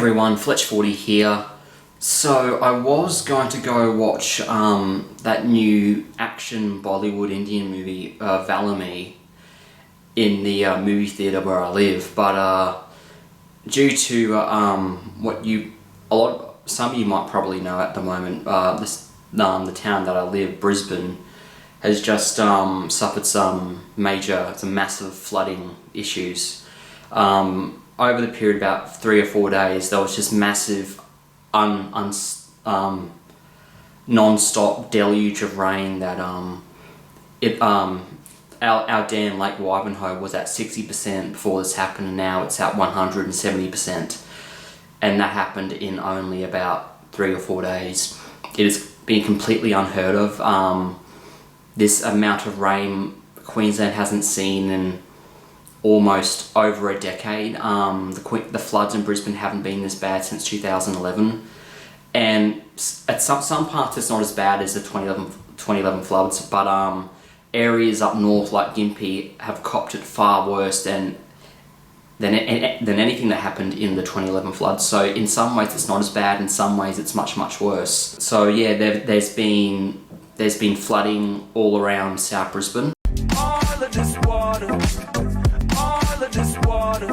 everyone, Fletch40 here. So I was going to go watch that new action Bollywood Indian movie, Valami, in the movie theatre where I live, but due to some of you might probably know at the moment, the town that I live, Brisbane, has just suffered some massive flooding issues. Over the period of about 3 or 4 days, there was just massive non-stop deluge of rain that our dam, Lake Wivenhoe, was at 60% before this happened, and now it's at 170%. And that happened in only about 3 or 4 days. It has been completely unheard of. This amount of rain Queensland hasn't seen in almost over a decade. The floods in Brisbane haven't been this bad since 2011, and at some parts it's not as bad as the 2011 floods, but areas up north like Gympie have copped it far worse than anything that happened in the 2011 floods. So in some ways it's not as bad, in some ways it's much worse. So yeah, there's been flooding all around South Brisbane. All of this water, all of this water,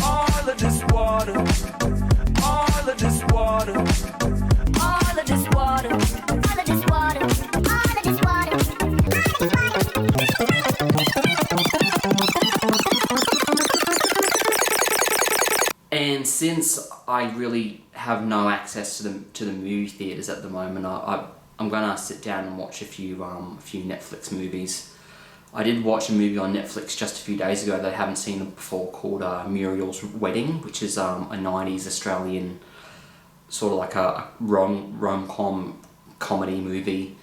all of this water, all of this water, all of this water, all of this water, all of this water, And since I really have no access to the movie theatres at the moment, I'm gonna sit down and watch a few Netflix movies. I did watch a movie on Netflix just a few days ago that I haven't seen before, called Muriel's Wedding, which is a 90s Australian sort of like a rom-com comedy movie.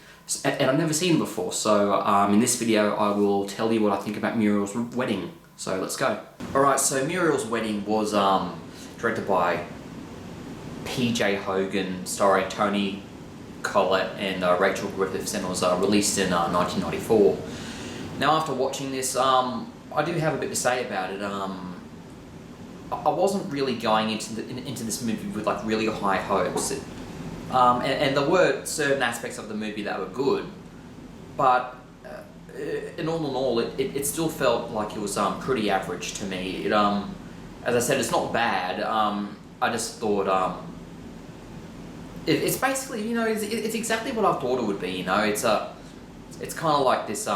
And I've never seen it before, so in this video I will tell you what I think about Muriel's Wedding. So let's go. Alright, so Muriel's Wedding was directed by PJ Hogan, starring Toni, Collette and Rachel Griffiths, and was released in 1994. Now after watching this, I do have a bit to say about it. I wasn't really going into this movie with like really high hopes, and there were certain aspects of the movie that were good, but in all, it still felt like it was pretty average to me. As I said, it's not bad. I just thought it's basically, it's exactly what I thought it would be. It's kind of like this.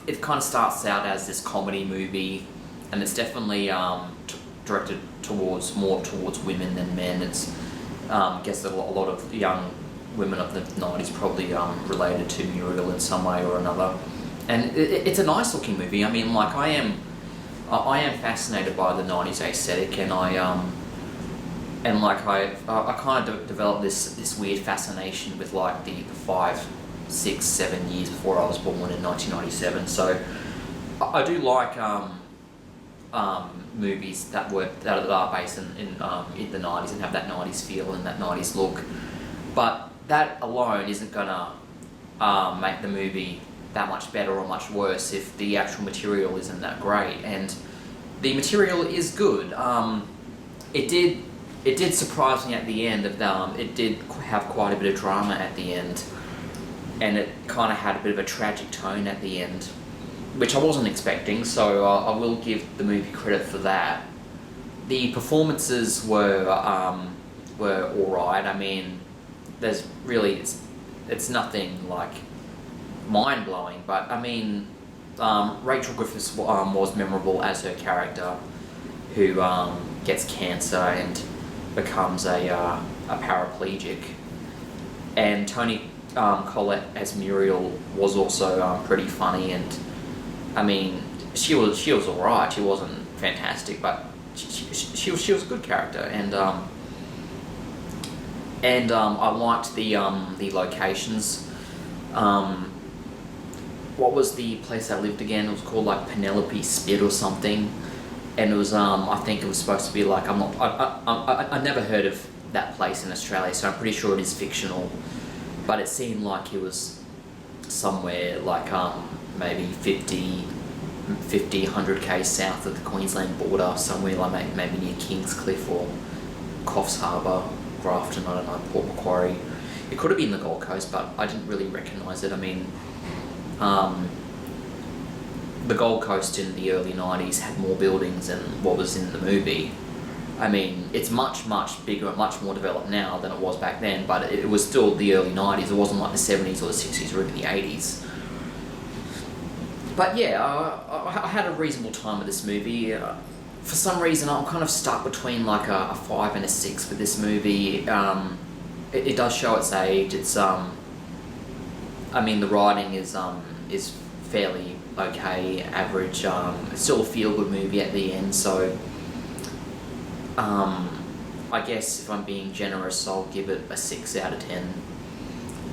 It kind of starts out as this comedy movie, and it's definitely directed more towards women than men. It's I guess a lot of young women of the 90s probably related to Muriel in some way or another, and it's a nice looking movie. I mean, like I am fascinated by the 90s aesthetic, and I kind of developed this weird fascination with like the 5, 6, 7 years before I was born in 1997. So I do like movies that are based in the 90s and have that 90s feel and that 90s look. But that alone isn't gonna make the movie that much better or much worse if the actual material isn't that great. And the material is good. It did surprise me at the end. It did have quite a bit of drama at the end, and it kind of had a bit of a tragic tone at the end, which I wasn't expecting, so I will give the movie credit for that. The performances were alright. I mean, there's really, it's nothing like mind-blowing, but I mean, Rachel Griffiths was memorable as her character, who gets cancer and becomes a paraplegic, and Toni Collette as Muriel was also pretty funny, and I mean, she was alright. She wasn't fantastic, but she was a good character, and I liked the locations. What was the place I lived again? It was called like Penelope Spit or something, and it was I think it was supposed to be like, I never heard of that place in Australia, so I'm pretty sure it is fictional, but it seemed like it was somewhere like maybe 50, 100k south of the Queensland border, somewhere like maybe near Kingscliff or Coffs Harbour, Grafton, I don't know, Port Macquarie. It could have been the Gold Coast, but I didn't really recognise it. I mean, the Gold Coast in the early 90s had more buildings than what was in the movie. I mean, it's much, much bigger and much more developed now than it was back then, but it was still the early 90s. It wasn't like the 70s or the 60s or even the 80s. But yeah, I had a reasonable time with this movie. For some reason, I'm kind of stuck between like a 5 and a 6 with this movie. It does show its age. It's I mean, the writing is fairly okay, average. It's still a feel-good movie at the end, so I guess if I'm being generous, I'll give it a 6 out of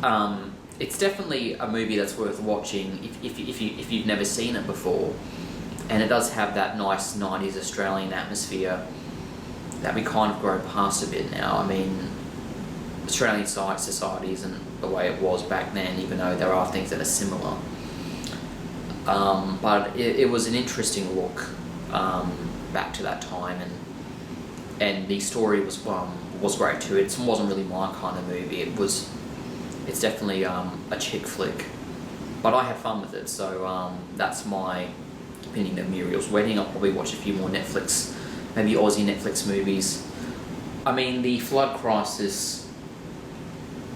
10. It's definitely a movie that's worth watching if you've never seen it before, and it does have that nice 90s Australian atmosphere that we kind of grown past a bit now. I mean, Australian society isn't the way it was back then, even though there are things that are similar. But it was an interesting look back to that time, and the story was great too. It wasn't really my kind of movie. It's definitely a chick flick, but I had fun with it. So that's my opinion of Muriel's Wedding. I'll probably watch a few more Netflix, maybe Aussie Netflix movies. I mean, the flood crisis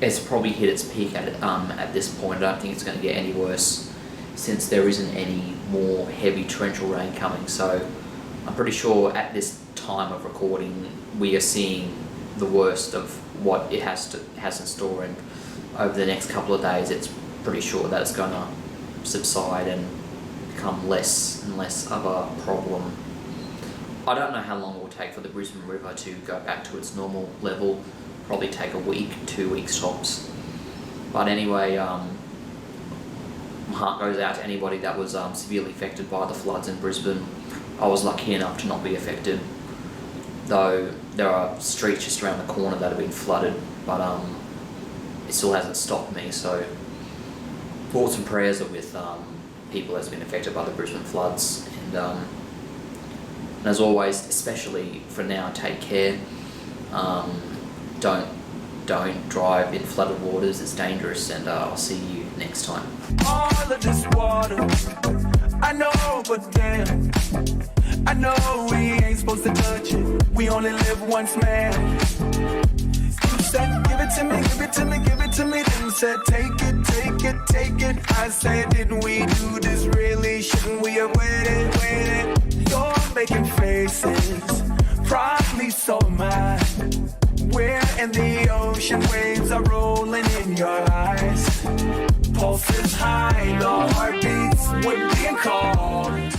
has probably hit its peak at this point. I don't think it's going to get any worse, since there isn't any more heavy torrential rain coming. So I'm pretty sure at this time of recording we are seeing the worst of what it has in store, and over the next couple of days it's pretty sure that it's going to subside and become less and less of a problem. I don't know how long it will take for the Brisbane River to go back to its normal level. Probably take a week, 2 weeks tops. But anyway, my heart goes out to anybody that was severely affected by the floods in Brisbane. I was lucky enough to not be affected, though there are streets just around the corner that have been flooded, but it still hasn't stopped me. So thoughts and prayers are with people that's been affected by the Brisbane floods, and as always, especially for now, take care. Don't drive in flooded waters, it's dangerous, and I'll see you next time. All of this water, I know, but damn, I know we ain't supposed to touch it. We only live once, man. You said, give it to me, give it to me, give it to me. Then you said, take it, take it, take it. I said, didn't we do this really? Shouldn't we have waited? You're making faces, probably so am I. We're in the ocean, waves are rolling in your eyes. Pulse is high, the heartbeats, we're being called.